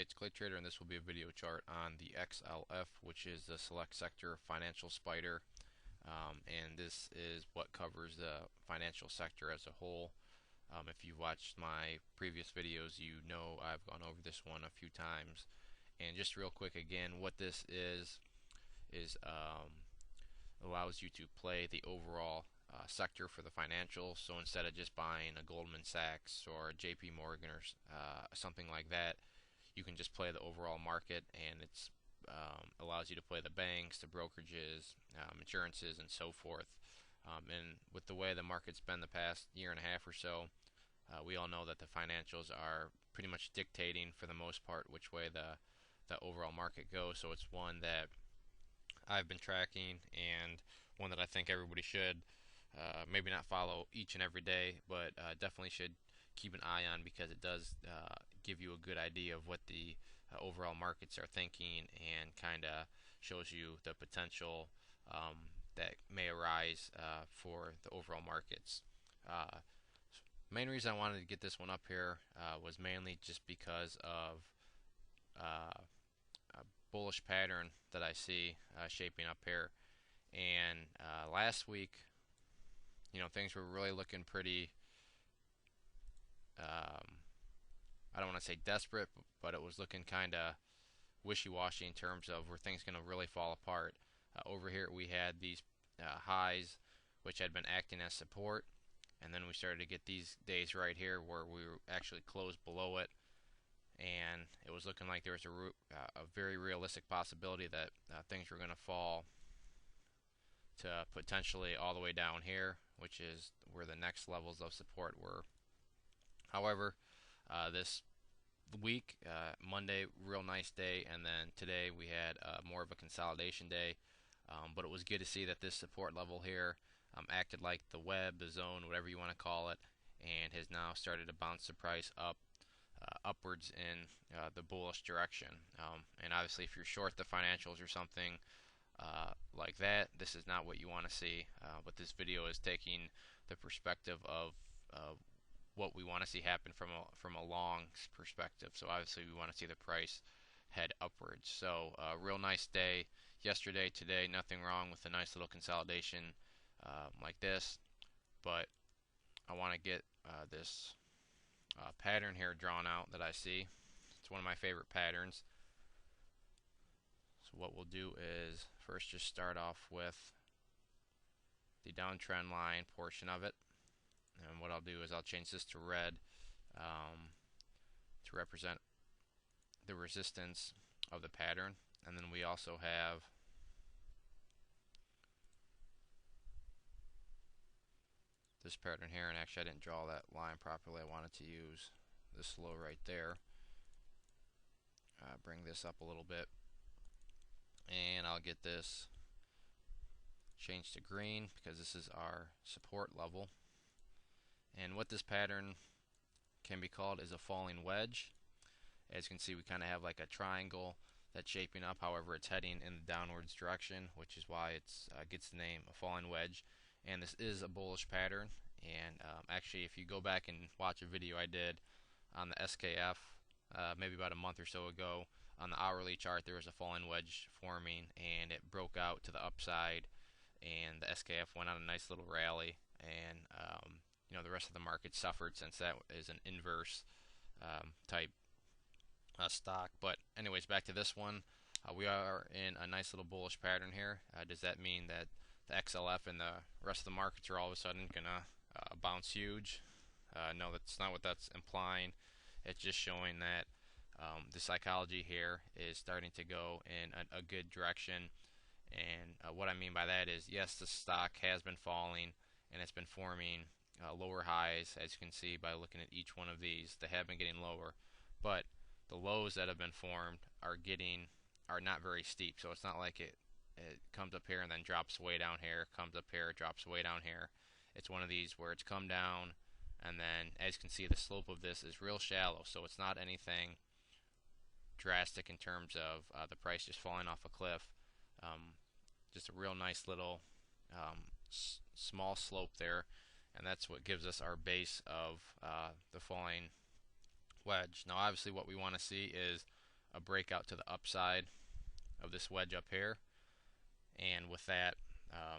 it's Clay Trader, and this will be a video chart on the XLF, which is the Select Sector Financial Spider. And this is what covers the financial sector as a whole. If you've watched my previous videos, you know I've gone over this one a few times. And just real quick again, what this is allows you to play the overall sector for the financials. So instead of just buying a Goldman Sachs or a JP Morgan or something like that, you can just play the overall market, and it's allows you to play the banks, the brokerages, insurances, and so forth. And with the way the market's been the past year and a half or so, we all know that the financials are pretty much dictating for the most part which way the overall market goes. So it's one that I've been tracking, and one that I think everybody should maybe not follow each and every day, but definitely should keep an eye on, because it does give you a good idea of what the overall markets are thinking, and kind of shows you the potential that may arise for the overall markets. Main reason I wanted to get this one up here was mainly just because of a bullish pattern that I see shaping up here. And last week, things were really looking pretty, I don't want to say desperate, but it was looking kind of wishy-washy in terms of were things going to really fall apart. Over here we had these highs which had been acting as support, and then we started to get these days right here where we were actually closed below it, and it was looking like there was a very realistic possibility that things were going to fall to potentially all the way down here, which is where the next levels of support were. However, this week, Monday, real nice day, and then today we had more of a consolidation day. But it was good to see that this support level here acted like the web, the zone, whatever you want to call it, and has now started to bounce the price up upwards in the bullish direction. And obviously, if you're short the financials or something like that, this is not what you want to see. But this video is taking the perspective of what we want to see happen from a long perspective. So obviously, we want to see the price head upwards. So real nice day yesterday, today, nothing wrong with a nice little consolidation like this. But I want to get this pattern here drawn out that I see. It's one of my favorite patterns. So what we'll do is first just start off with the downtrend line portion of it. And what I'll do is I'll change this to red to represent the resistance of the pattern. And then we also have this pattern here, and actually I didn't draw that line properly. I wanted to use this low right there. Bring this up a little bit, and I'll get this changed to green because this is our support level. And what this pattern can be called is a falling wedge. As you can see, we kind of have like a triangle that's shaping up. However, it's heading in the downwards direction, which is why it gets the name a falling wedge. And this is a bullish pattern. And actually, if you go back and watch a video I did on the SKF maybe about a month or so ago, on the hourly chart there was a falling wedge forming, and it broke out to the upside, and the SKF went on a nice little rally, and the rest of the market suffered, since that is an inverse type stock. But anyways, back to this one. We are in a nice little bullish pattern here. Does that mean that the XLF and the rest of the markets are all of a sudden gonna bounce huge? No, that's not what that's implying. It's just showing that the psychology here is starting to go in a good direction. And what I mean by that is, yes, the stock has been falling, and it's been forming lower highs, as you can see by looking at each one of these. They have been getting lower, but the lows that have been formed are not very steep. So it's not like it comes up here and then drops way down here, comes up here, drops way down here. It's one of these where it's come down, and then as you can see, the slope of this is real shallow. So it's not anything drastic in terms of the price just falling off a cliff. Just a real nice little small slope there, and that's what gives us our base of the falling wedge. Now obviously what we want to see is a breakout to the upside of this wedge up here, and with that,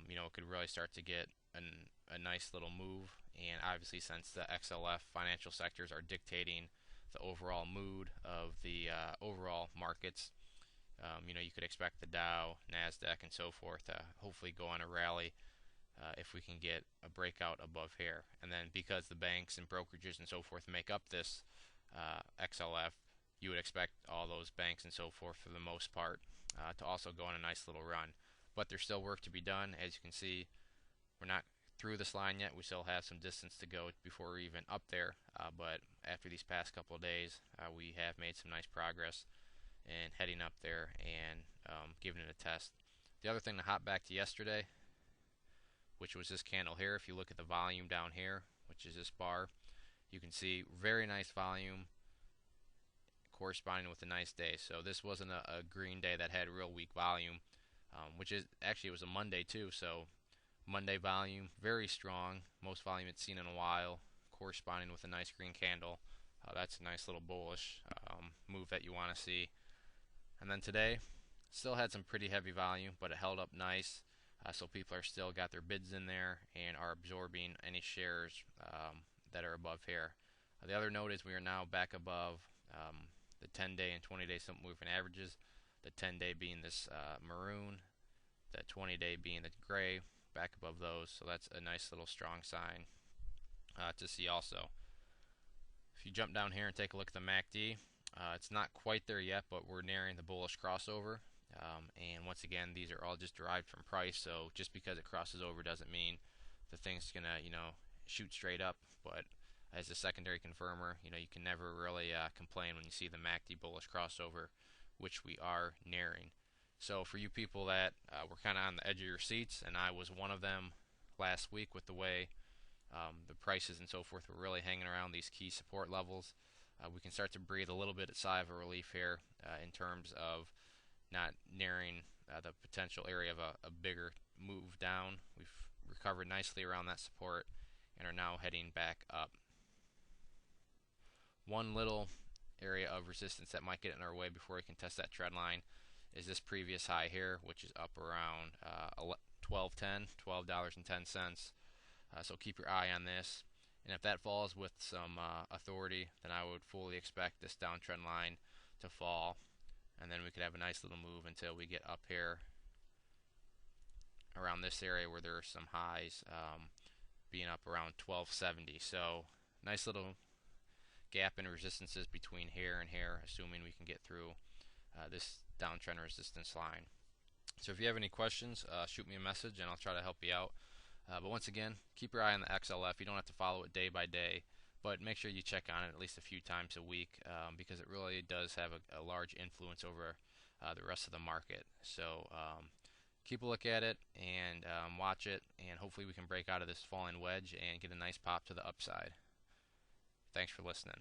it could really start to get a nice little move. And obviously, since the XLF financial sectors are dictating the overall mood of the overall markets, you could expect the Dow, Nasdaq, and so forth to hopefully go on a rally if we can get a breakout above here. And then because the banks and brokerages and so forth make up this XLF, you would expect all those banks and so forth, for the most part, to also go on a nice little run. But there's still work to be done. As you can see, we're not through this line yet. We still have some distance to go before we're even up there. But after these past couple of days, we have made some nice progress in heading up there and giving it a test. The other thing to hop back to yesterday, which was this candle here. If you look at the volume down here, which is this bar, you can see very nice volume corresponding with a nice day. So this wasn't a green day that had real weak volume, which is actually, it was a Monday too. So Monday volume very strong, most volume it's seen in a while, corresponding with a nice green candle. That's a nice little bullish move that you want to see. And then today, still had some pretty heavy volume, but it held up nice. So people are still got their bids in there and are absorbing any shares that are above here. The other note is we are now back above the 10-day and 20-day simple moving averages. The 10-day being this maroon, the 20-day being the gray, back above those. So that's a nice little strong sign to see also. If you jump down here and take a look at the MACD, it's not quite there yet, but we're nearing the bullish crossover. And once again, these are all just derived from price, so just because it crosses over doesn't mean the thing's gonna shoot straight up. But as a secondary confirmer, you can never really complain when you see the MACD bullish crossover, which we are nearing. So for you people that were kind of on the edge of your seats, and I was one of them last week with the way the prices and so forth were really hanging around these key support levels, we can start to breathe a little bit of sigh of relief here in terms of not nearing the potential area of a bigger move down. We've recovered nicely around that support and are now heading back up. One little area of resistance that might get in our way before we can test that trend line is this previous high here, which is up around $12.10. So keep your eye on this. And if that falls with some authority, then I would fully expect this downtrend line to fall. And then we could have a nice little move until we get up here around this area where there are some highs being up around 1270. So nice little gap in resistances between here and here, assuming we can get through this downtrend resistance line. So if you have any questions, shoot me a message and I'll try to help you out. But once again, keep your eye on the XLF. You don't have to follow it day by day, but make sure you check on it at least a few times a week because it really does have a large influence over the rest of the market. So keep a look at it and watch it, and hopefully we can break out of this falling wedge and get a nice pop to the upside. Thanks for listening.